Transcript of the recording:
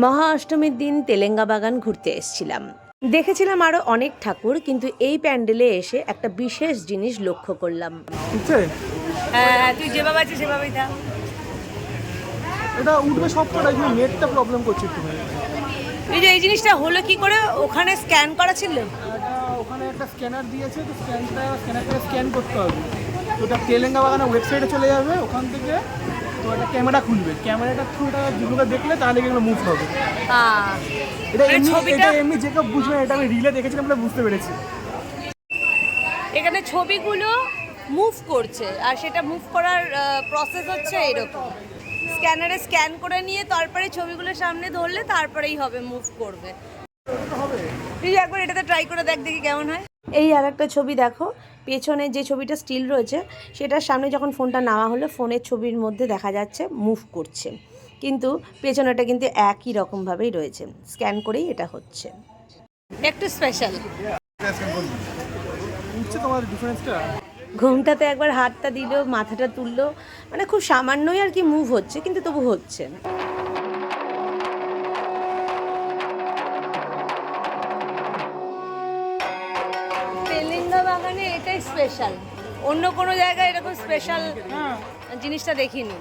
মহা অষ্টমীর দিন তেলেঙ্গা বাগান ঘুরতে এসেছিলাম। দেখেছিলাম আরও অনেক ঠাকুর, কিন্তু এই প্যান্ডেলে এসে একটা বিশেষ জিনিস লক্ষ্য করলাম। হ্যাঁ, তুই যেভাবে আছিস সেভাবেই থাক। এটা উঠবে সব কটা, কিন্তু নেটটা প্রবলেম করছে একটু। এই যে এই জিনিসটা হলো কি করে? ওখানে স্ক্যান করা ছিল, ওখানে একটা স্ক্যানার দিয়েছে, তো স্ক্যানারটা স্ক্যান করতে হবে। তো ওটা তেলেঙ্গা বাগানের ওয়েবসাইটে চলে যাবে, ওখান থেকে তো একটা ক্যামেরা খুলবে, ক্যামেরাটা থ্রু ওটা যেগুলো দেখলে তাহলে এগুলো মুভ হবে। এটা মানে ছবিটা এমনি যে কেউ বুঝবে, এটা আমি রিলে দেখেছিলাম বলে বুঝতে পেরেছি। এখানে ছবিগুলো মুভ করছে, আর সেটা মুভ করার প্রসেস হচ্ছে এরকম, স্ক্যানারে স্ক্যান করে নিয়ে তারপরে ছবিগুলো সামনে ধরলে তারপরেই হবে, মুভ করবে। তুই একবার এটাতে ট্রাই করে দেখ, দেখি কেমন হয়। এই আর একটা ছবি দেখো, পেছনে যে ছবিটা স্টিল রয়েছে সেটার সামনে যখন ফোনটা নেওয়া হলো, ফোনের ছবির মধ্যে দেখা যাচ্ছে মুভ করছে, কিন্তু পেছনেটা কিন্তু একই রকমভাবেই রয়েছে। স্ক্যান করেই এটা হচ্ছে। একটু স্পেশাল। বুঝছে তোমার ডিফারেন্সটা? ঘুমটাতে একবার হাতটা দিল, মাথাটা তুললো, মানে খুব সামান্যই আর কি মুভ হচ্ছে, কিন্তু তবু হচ্ছে। তেলেঙ্গা বাগানে এটাই স্পেশাল, অন্য কোনো জায়গায় এরকম স্পেশাল জিনিসটা দেখিনি।